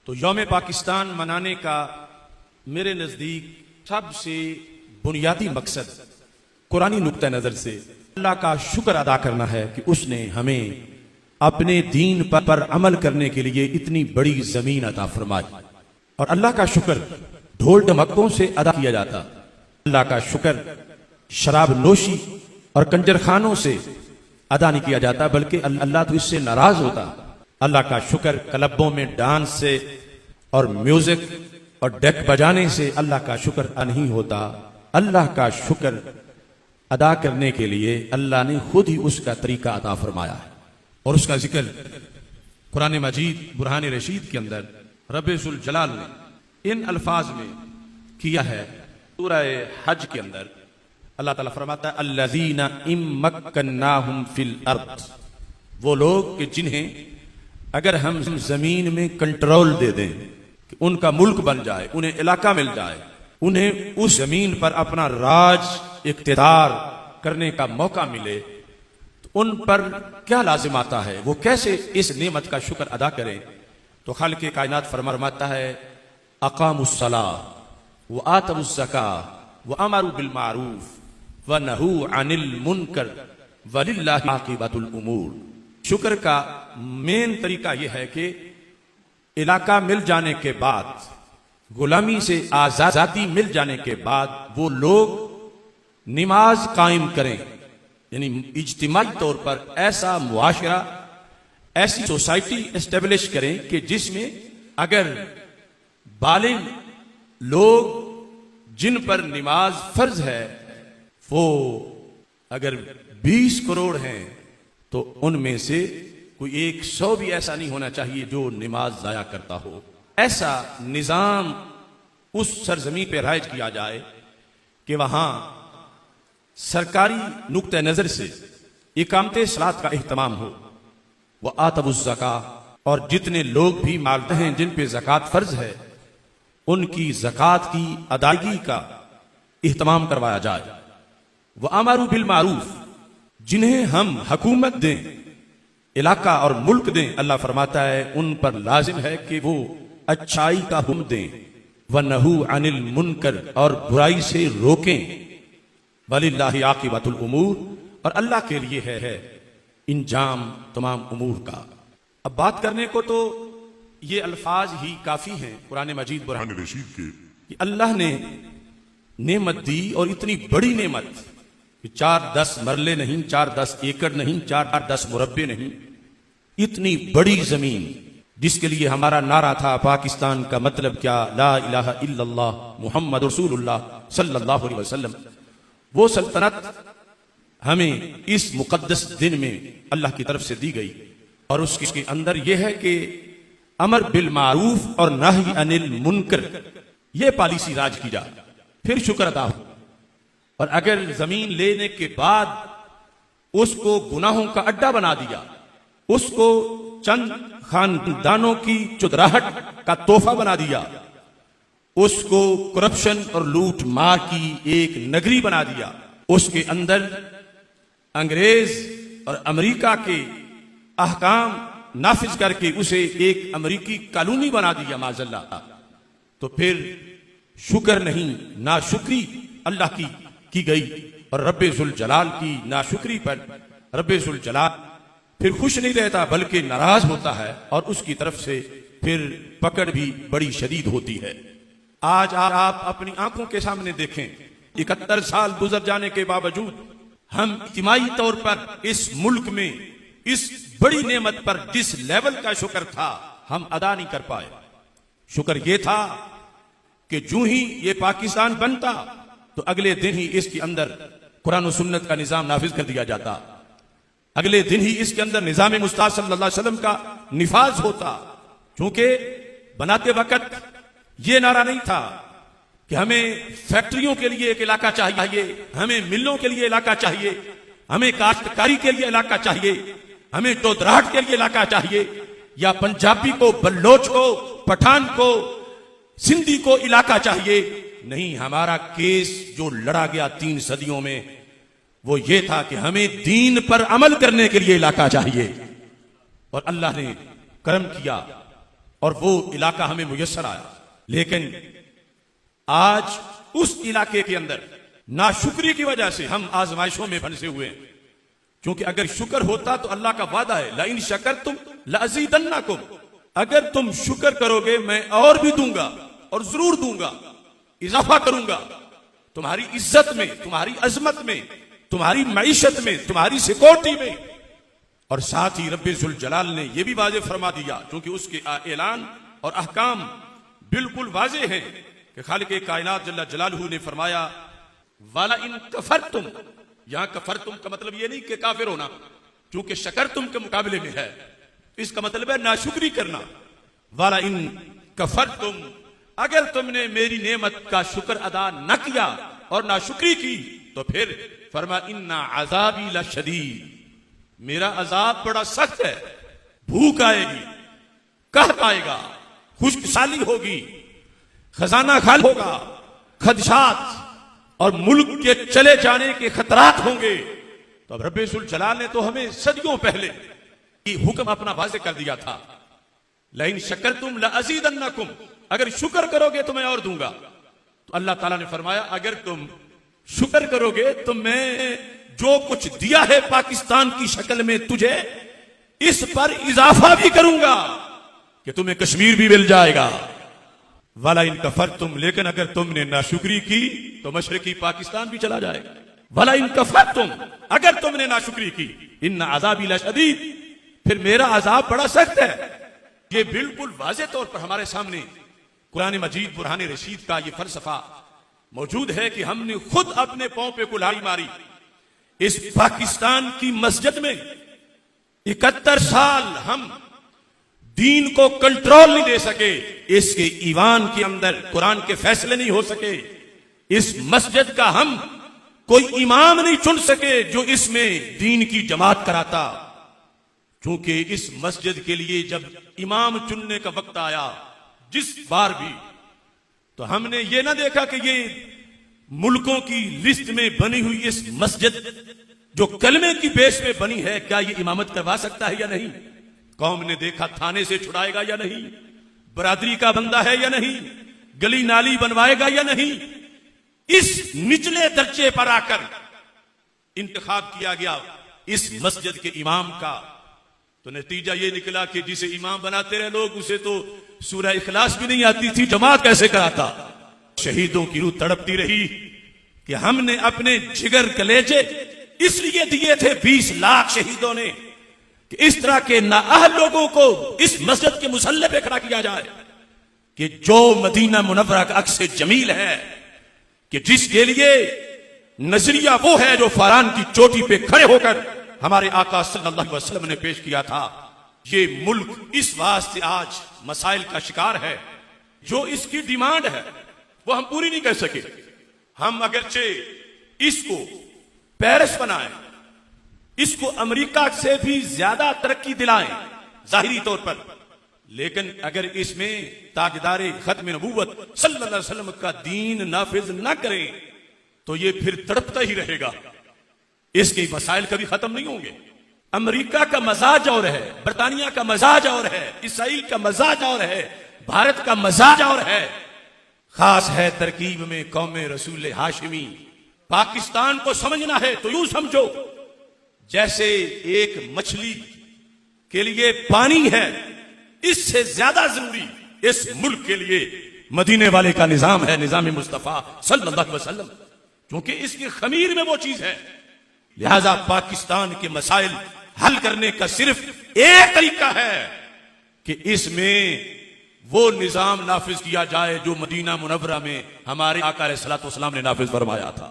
तो यौम पाकिस्तान मनाने का मेरे नज़दीक सबसे बुनियादी मकसद कुरानी नुक्ता नज़र से अल्लाह का शुक्र अदा करना है कि उसने हमें अपने दीन पर अमल करने के लिए इतनी बड़ी ज़मीन अता फरमाई। और अल्लाह का शुक्र ढोल ढमक्कों से अदा किया जाता। अल्लाह का शुक्र शराब नोशी और कंजर खानों से अदा नहीं किया जाता, बल्कि अल्लाह तो इससे नाराज होता। अल्लाह का शुक्र क्लबों में डांस से और म्यूजिक और डेक बजाने से अल्लाह का शुक्र अदा नहीं होता। अल्लाह का शुक्र अदा करने के लिए अल्लाह ने खुद ही उसका तरीका अता फरमाया है और उसका जिक्र कुरान मजीद बुरहान रशीद के अंदर रब्बे जुल जलाल ने इन अल्फाज में किया है। सूरह हज के अंदर अल्लाह ताला फरमाता है अल्लज़ीना इम्मक्कन्नाहुम फिल अर्द, वो लोग कि जिन्हें अगर हम जमीन में कंट्रोल दे दें कि उनका मुल्क बन जाए, उन्हें इलाका मिल जाए, उन्हें उस जमीन पर अपना राज इख्तियार करने का मौका मिले, तो उन पर क्या लाजिम आता है, वो कैसे इस नेमत का शुक्र अदा करें। तो खालिक़े कायनात फरमाता है अक़ामुस्सलाह व आतवुज़्ज़का व अमरू बिल मारूफ व नहू अनिल मुनकर वलिल्लाहि आक़िबतुल उमूर। शुक्र का मेन तरीका यह है कि इलाका मिल जाने के बाद, गुलामी से आजादी मिल जाने के बाद वो लोग नमाज कायम करें, यानी इज्तिमाई तौर पर ऐसा मुआशरा, ऐसी सोसाइटी एस्टेब्लिश करें कि जिसमें अगर बालिग लोग जिन पर नमाज फर्ज है वो अगर 20 करोड़ हैं तो उनमें से कोई 100 भी ऐसा नहीं होना चाहिए जो नमाज जाया करता हो। ऐसा निजाम उस सरजमी पे राइज किया जाए कि वहां सरकारी नुक्ते नजर से इकामते सलात का एहतमाम हो, वह आतवुज़्ज़का, और जितने लोग भी मालते हैं जिन पे ज़कात फर्ज है उनकी ज़कात की अदायगी का एहतमाम करवाया जाए। वह अमरू बिल मारूफ, जिन्हें हम हुकूमत दें, इलाका और मुल्क दें, अल्लाह फरमाता है उन पर लाजिम है कि वो अच्छाई का हुक्म दें। व नहू अनिल मुनकर, और बुराई से रोकें। वलिल्लाहि आक़िबतुल उमूर, और अल्लाह के लिए है इंजाम तमाम उमूर का। अब बात करने को तो ये अल्फाज ही काफी हैं कुरान मजीद बुरहान रशीद के कि अल्लाह ने नेमत दी, और इतनी बड़ी नेमत, 4-10 मरले नहीं, 4-10 एकड़ नहीं, 4-10 मुरब्बे नहीं, इतनी बड़ी जमीन जिसके लिए हमारा नारा था पाकिस्तान का मतलब क्या, ला इलाहा इल्लल्लाह मुहम्मद रसूलुल्लाह सल्लल्लाहु अलैहि वसल्लम। वो सल्तनत हमें इस मुकद्दस दिन में अल्लाह की तरफ से दी गई, और उसके अंदर यह है कि अमर बिल मारूफ और नही अनिल मुनकर, यह पॉलिसी राज की जाए, फिर शुक्र अदा हो। और अगर जमीन लेने के बाद उसको गुनाहों का अड्डा बना दिया, उसको चंद खानदानों की चुदराहट का तोहफा बना दिया, उसको करप्शन और लूट मार की एक नगरी बना दिया, उसके अंदर अंग्रेज और अमेरिका के अहकाम नाफिज करके उसे एक अमेरिकी कॉलोनी बना दिया माज़अल्लाह, तो फिर शुक्र नहीं नाशुक्री अल्लाह की गई। और रब्बे जुल जलाल की नाशुक्री पर रब्बे जुल जलाल फिर खुश नहीं रहता बल्कि नाराज होता है, और उसकी तरफ से फिर पकड़ भी बड़ी शदीद होती है। आज आप अपनी आंखों के सामने देखें, 71 साल गुजर जाने के बावजूद हम इज्तिमाई तौर पर इस मुल्क में इस बड़ी नेमत पर जिस लेवल का शुक्र था हम अदा नहीं कर पाए। शुक्र यह था कि जो ही ये पाकिस्तान बनता तो अगले दिन ही इसके अंदर कुरान और सुन्नत का निजाम नाफिज कर दिया जाता, अगले दिन ही इसके अंदर निजाम मुस्तफा सल्लल्लाहु अलैहि वसल्लम का निफाज होता। क्योंकि बनाते वक्त ये नारा नहीं था कि हमें फैक्ट्रियों के लिए एक इलाका चाहिए, हमें मिलों के लिए इलाका चाहिए, हमें काश्तकारी के लिए इलाका चाहिए, हमें चौधराहट के लिए इलाका चाहिए, या पंजाबी को, बल्लोच को, पठान को, सिंधी को इलाका चाहिए। नहीं, हमारा केस जो लड़ा गया 3 सदियों में वो ये था कि हमें दीन पर अमल करने के लिए इलाका चाहिए। और अल्लाह ने करम किया और वो इलाका हमें मुयस्सर आया। लेकिन आज उस इलाके के अंदर नाशुक्री की वजह से हम आजमाइशों में फंसे हुए हैं। क्योंकि अगर शुक्र होता तो अल्लाह का वादा है, ला इन शकरतुम लअज़ीदन्नकुम, अगर तुम शुक्र करोगे मैं और भी दूंगा और जरूर दूंगा, इजाफा करूंगा तुम्हारी इज्जत में, तुम्हारी अजमत में, तुम्हारी मईशत में, तुम्हारी सिक्योरिटी में। और साथ ही रब्बुल जुल जलाल ने यह भी वाज़ेह फरमा दिया, क्योंकि उसके ऐलान और अहकाम बिल्कुल वाज़ेह हैं कि खालिक कायनात जल्ला जलालहू ने फरमाया वाला इन कफरतुम, यहां कफरतुम का मतलब यह नहीं कि काफिर होना, क्योंकि शकरतुम के मुकाबले में है, इसका मतलब है नाशुक्री करना। वाला इन कफरतुम, अगर तुमने मेरी नेमत का शुक्र अदा न किया और नाशुक्री की तो फिर फरमा इन्ना अज़ाबी लशदीद, मेरा अजाब बड़ा सख्त है। भूख आएगी, कहत आएगा, खुशहाली होगी, खजाना खाली होगा, खदशात और मुल्क के चले जाने के खतरात होंगे। तो अब रब्बुल जुल जलाल ने तो हमें सदियों पहले ये हुक्म अपना वाज़ेह कर दिया था, लइन शकरतुम लअज़ीदन्नकुम, अगर शुक्र करोगे तो मैं और दूंगा। तो अल्लाह ताला ने फरमाया अगर तुम शुक्र करोगे तो मैं जो कुछ दिया है पाकिस्तान की शक्ल में तुझे, इस पर इजाफा भी करूंगा कि तुम्हें कश्मीर भी मिल जाएगा। वाला इन कफरतुम, लेकिन अगर तुमने नाशुक्री की तो मशरकी पाकिस्तान भी चला जाएगा। वाला इन कफरतुम, अगर तुमने नाशुक्री की, इन्ना अज़ाबी लशदीद, फिर मेरा अजाब बड़ा सख्त है। ये बिल्कुल वाज़ेह तौर पर हमारे सामने कुरान मजीद बुरहान रशीद का ये फलसफा मौजूद है कि हमने खुद अपने पांव पे कुल्हाड़ी मारी। इस पाकिस्तान की मस्जिद में 71 साल हम दीन को कंट्रोल नहीं दे सके, इसके ईवान के अंदर कुरान के फैसले नहीं हो सके, इस मस्जिद का हम कोई इमाम नहीं चुन सके जो इसमें दीन की जमात कराता। क्योंकि इस मस्जिद के लिए जब इमाम चुनने का वक्त आया जिस बार भी, तो हमने ये ना देखा कि ये मुल्कों की लिस्ट में बनी हुई इस मस्जिद जो कलमे की बेस पे बनी है, क्या ये इमामत करवा सकता है या नहीं। कौम ने देखा थाने से छुड़ाएगा या नहीं, बरादरी का बंदा है या नहीं, गली नाली बनवाएगा या नहीं। इस निचले दर्जे पर आकर इंतखाब किया गया इस मस्जिद के इमाम का, तो नतीजा ये निकला कि जिसे इमाम बनाते रहे लोग, उसे तो सूरह इखलास भी नहीं आती थी, जमात कैसे कराता। शहीदों की रूह तड़पती रही कि हमने अपने जिगर कलेजे इसलिए दिए थे 20 लाख शहीदों ने कि इस तरह के नाअहल लोगों को इस मस्जिद के मुसल्ले पे खड़ा किया जाए, कि जो मदीना मुनव्वरा का अक्स जमील है, कि जिसके लिए नजरिया वो है जो फरान की चोटी पे खड़े होकर हमारे आका सल्लल्लाहु अलैहि वसल्लम ने पेश किया था। ये मुल्क इस वास्ते आज मसाइल का शिकार है। जो इसकी डिमांड है वो हम पूरी नहीं कर सके। हम अगरचे इसको पेरिस बनाएं, इसको अमेरिका से भी ज्यादा तरक्की दिलाएं जाहिरी तौर पर, लेकिन अगर इसमें ताजदारे खत्म नबूवत सल्लल्लाहु अलैहि वसल्लम का दीन नाफिज न करें तो ये फिर तड़पता ही रहेगा, इसके मसाइल कभी खत्म नहीं होंगे। अमेरिका का मजाज और है, बरतानिया का मजाज और है, इसराइल का मजाज और है, भारत का मजाज और है। खास है तरकीब में कौम रसूल हाशिमी। पाकिस्तान को समझना है तो यूं समझो जैसे एक मछली के लिए पानी है, इससे ज्यादा जरूरी इस मुल्क के लिए मदीने वाले का निजाम है, निजाम मुस्तफा सल्लल्लाहु अलैहि वसल्लम, क्योंकि इसकी खमीर में वो चीज है। लिहाजा पाकिस्तान के मसाइल हल करने का सिर्फ एक तरीका है कि इसमें वो निजाम नाफिज किया जाए जो मदीना मुनव्वरा में हमारे आका अलैहिस्सलातु वस्सलाम ने नाफिज फरमाया था।